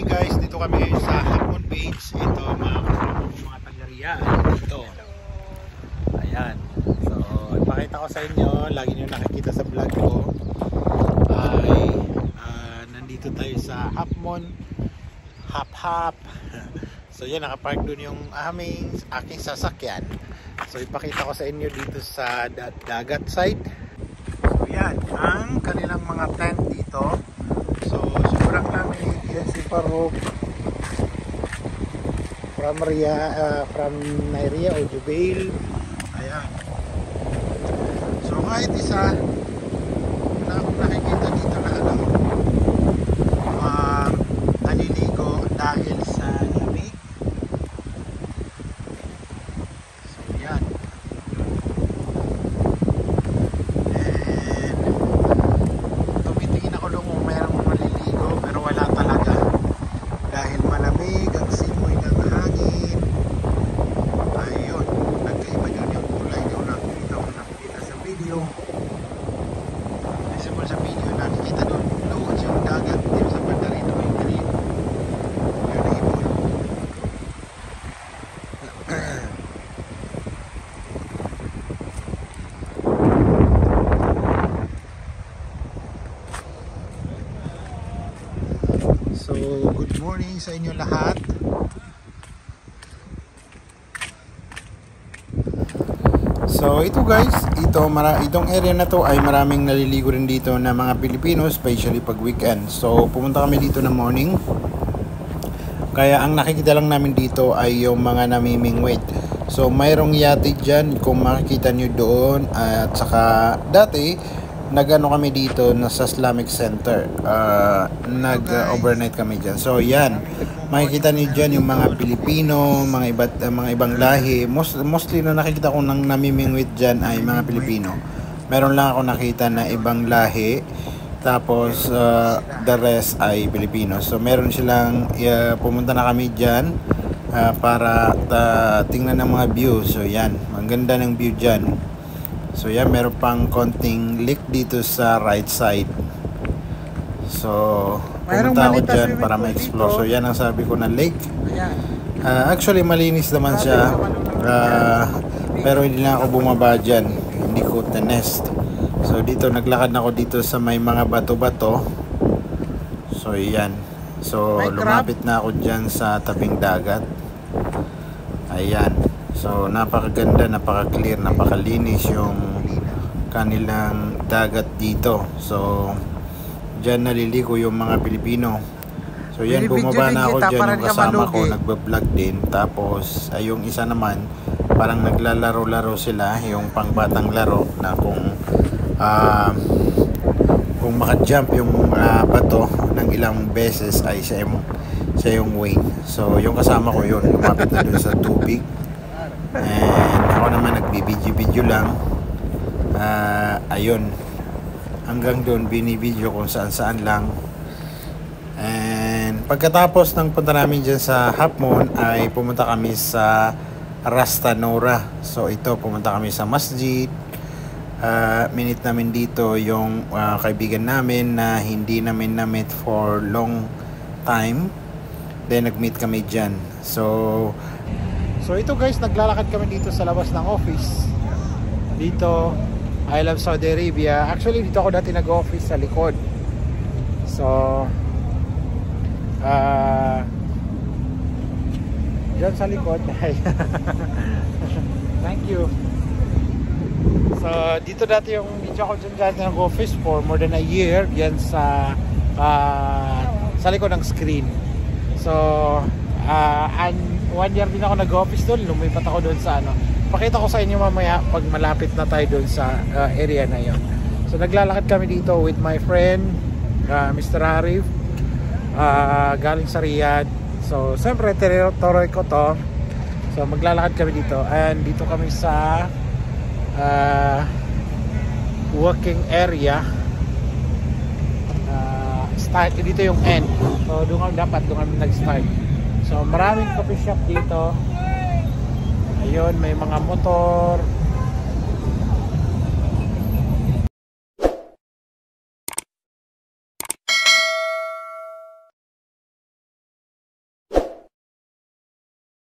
morning guys, dito kami ngayon sa Hapon Beach. Ito mga taga-Riyadh dito. Ayan. So, ipakita ko sa inyo, lagi nyo nakikita sa vlog ko ay nandito tayo sa Hapon Hap. So yan, nakapark dun yung aking sasakyan. So ipakita ko sa inyo dito sa dagat side. So yan, ang kanilang mga tent dito. So sobrang lamig. Yan si Farouk from Nairia o Jubail. Ayan. So kahit isa, wala akong nakikita dito na naliligo dahil sa lamig. So yan. And tumitingin ako doon kung mayroong maliligo, pero wala talaga dahil malamig ang simoy ng hangin. Ayun, nagkaiba yun yung kulay doon. Nakikita sa video. Visible sa video, nakikita doon doon yung dagat dito sa banda rito yung green. Yun ay ibon. So, good morning sa inyo lahat. So, ito guys, itong area na to ay maraming naliligo rin dito na mga Pilipino, especially pag weekend. So, pumunta kami dito na morning. Kaya ang nakikita lang namin dito ay yung mga namimingwit. So, mayroong yate dyan kung makikita nyo doon. At saka dati nagano kami dito sa Islamic Center, nag-overnight kami dyan. So yan, makikita niyo dyan yung mga Pilipino, mga ibang lahi. Mostly na nakikita ko nang namimingwit dyan ay mga Pilipino. Meron lang ako nakita na ibang lahi, tapos the rest ay Pilipino. So meron silang, pumunta na kami dyan para tingnan ng mga view. So yan, ang ganda ng view dyan. So yan, meron pang konting lake dito sa right side. So pumunta ako dyan para ma-explore. So yan ang sabi ko na lake. Actually malinis naman siya, pero hindi na ako bumaba dyan. Hindi ko tinest. So dito, naglakad na ako dito sa may mga bato-bato. So yan. So lumapit na ako dyan sa tabing dagat. Ayan. So napakaganda, napaka-clear, napakalinis yung kanilang dagat dito. So dyan naliligo yung mga Pilipino. So yan, bumaba na ako dyan, yung kasama ko nagbablog din. Tapos ay yung isa naman, parang naglalaro-laro sila, yung pangbatang laro na kung maka-jump yung bato ng ilang beses ay siya yung win. So yung kasama ko yun, lumapit na dun sa tubig. And ako naman nagbibidyo lang. Ayun, hanggang doon binibidyo kung saan lang. And pagkatapos ng punta namin dyan sa Hapon ay pumunta kami sa Ras Tanura. So ito, pumunta kami sa masjid. Minute namin dito yung kaibigan namin na hindi namin na-meet for long time. Then nag-meet kami dyan. So ito guys, naglalakad kami dito sa labas ng office. Dito, I Love Saudi Arabia. Actually, dito ako dati nag-office sa likod. So, dyan sa likod. Thank you. So, dito dati ako dyan dati nag-office for more than a year. Yan sa likod ng screen. So, and 1 year din ako nag-office doon. Lumipat ako doon sa pakita ko sa inyo mamaya pag malapit na tayo doon sa area na yon. So naglalakad kami dito with my friend Mr. Arif, galing sa Riyadh. So siyempre territory ko to. So maglalakad kami dito. And dito kami sa working area. Start dito yung end. So doon kami nag-start. So maraming coffee shop dito. Ayun, may mga motor,